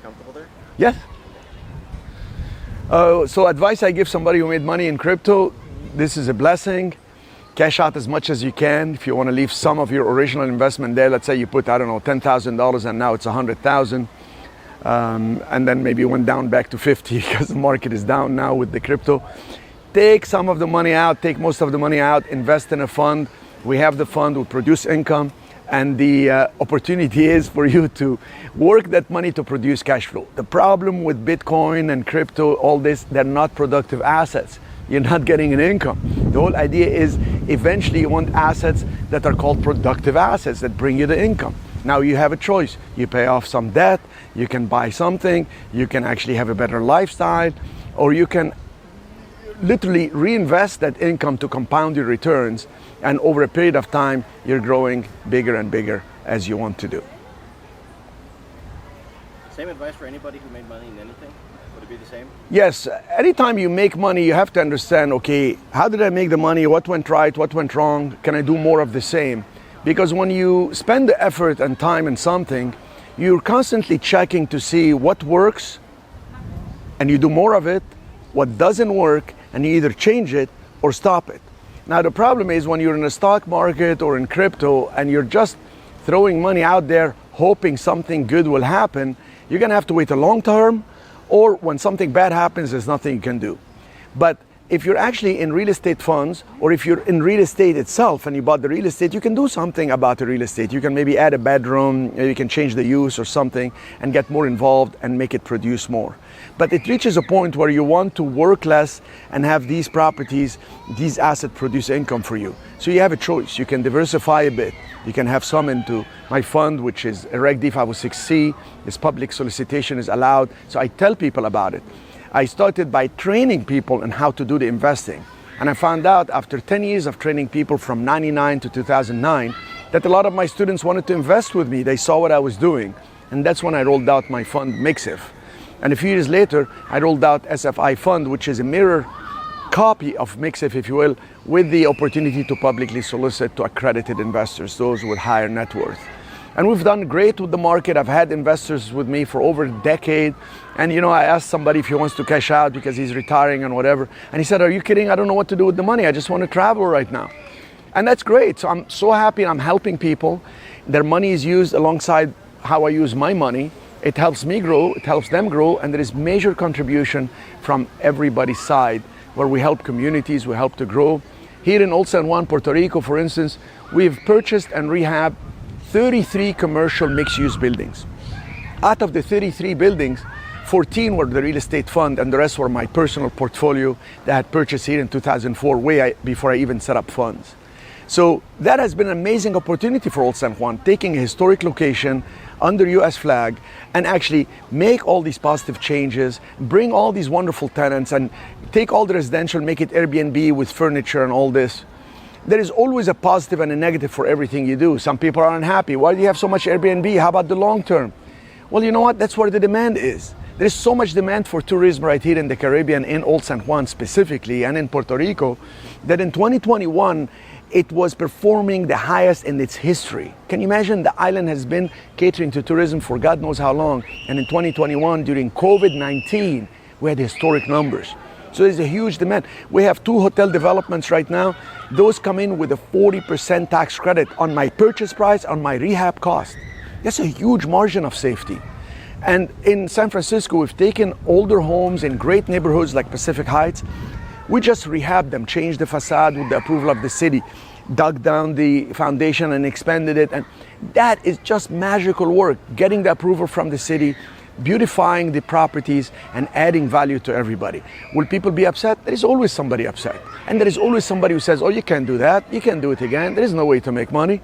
comfortable there? Yes. So advice I give somebody who made money in crypto, this is a blessing. Cash out as much as you can. If you want to leave some of your original investment there, let's say you put, I don't know, $10,000 and now it's 100,000. And then maybe it went down back to 50 because the market is down now with the crypto. Take some of the money out, take most of the money out, invest in a fund. We have the fund, we produce income. And the opportunity is for you to work that money to produce cash flow. The problem with Bitcoin and crypto, all this, they're not productive assets. You're not getting an income. The whole idea is eventually you want assets that are called productive assets that bring you the income. Now you have a choice. You pay off some debt, you can buy something, you can actually have a better lifestyle, or you can literally reinvest that income to compound your returns, and over a period of time you're growing bigger and bigger as you want to do. Same advice for anybody who made money in anything? Would it be the same? Yes, anytime you make money you have to understand, okay, how did I make the money, what went right, what went wrong, can I do more of the same? Because when you spend the effort and time in something, you're constantly checking to see what works and you do more of it, what doesn't work, and you either change it or stop it. Now the problem is when you're in the stock market or in crypto and you're just throwing money out there hoping something good will happen, you're gonna have to wait a long term, or when something bad happens, there's nothing you can do. But if you're actually in real estate funds, or if you're in real estate itself and you bought the real estate, you can do something about the real estate. You can maybe add a bedroom, you can change the use or something and get more involved and make it produce more. But it reaches a point where you want to work less and have these properties, these assets produce income for you. So you have a choice. You can diversify a bit. You can have some into my fund, which is a Reg D 506C. This public solicitation is allowed. So I tell people about it. I started by training people on how to do the investing. And I found out after 10 years of training people from 99 to 2009, that a lot of my students wanted to invest with me. They saw what I was doing. And that's when I rolled out my fund, MIXIF. And a few years later, I rolled out SFI Fund, which is a mirror copy of MIXIF, if you will, with the opportunity to publicly solicit to accredited investors, those with higher net worth. And we've done great with the market. I've had investors with me for over a decade. And you know, I asked somebody if he wants to cash out because he's retiring and whatever. And he said, are you kidding? I don't know what to do with the money. I just want to travel right now. And that's great. So I'm so happy I'm helping people. Their money is used alongside how I use my money. It helps me grow, it helps them grow, and there is major contribution from everybody's side where we help communities, we help to grow. Here in Old San Juan, Puerto Rico, for instance, we've purchased and rehabbed 33 commercial mixed-use buildings. Out of the 33 buildings, 14 were the real estate fund and the rest were my personal portfolio that I had purchased here in 2004, before I even set up funds. So that has been an amazing opportunity for Old San Juan, taking a historic location under US flag and actually make all these positive changes, bring all these wonderful tenants and take all the residential, make it Airbnb with furniture and all this. There is always a positive and a negative for everything you do. Some people are unhappy. Why do you have so much Airbnb? How about the long term? Well, you know what? That's where the demand is. There is so much demand for tourism right here in the Caribbean, in Old San Juan specifically, and in Puerto Rico, that in 2021, it was performing the highest in its history. Can you imagine? The island has been catering to tourism for God knows how long. And in 2021, during COVID-19, we had historic numbers. So there's a huge demand. We have 2 hotel developments right now. Those come in with a 40% tax credit on my purchase price, on my rehab cost. That's a huge margin of safety. And in San Francisco, we've taken older homes in great neighborhoods like Pacific Heights. We just rehabbed them, changed the facade with the approval of the city, dug down the foundation and expanded it. And that is just magical work, getting the approval from the city, beautifying the properties and adding value to everybody. Will people be upset? There is always somebody upset. And there is always somebody who says, oh, you can't do that. You can't do it again. There is no way to make money.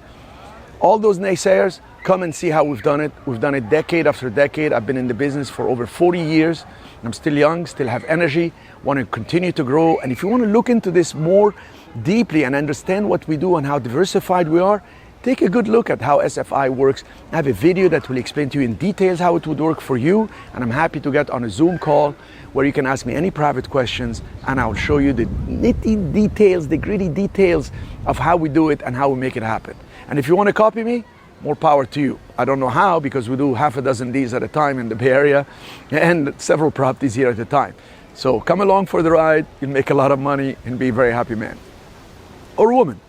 All those naysayers, come and see how we've done it. We've done it decade after decade. I've been in the business for over 40 years. I'm still young, still have energy, want to continue to grow. And if you want to look into this more deeply and understand what we do and how diversified we are, take a good look at how SFI works. I have a video that will explain to you in details how it would work for you. And I'm happy to get on a Zoom call where you can ask me any private questions and I'll show you the nitty details, the gritty details of how we do it and how we make it happen. And if you want to copy me, more power to you. I don't know how, because we do half a dozen deals at a time in the Bay Area and several properties here at a time. So come along for the ride, you'll make a lot of money and be a very happy man or woman.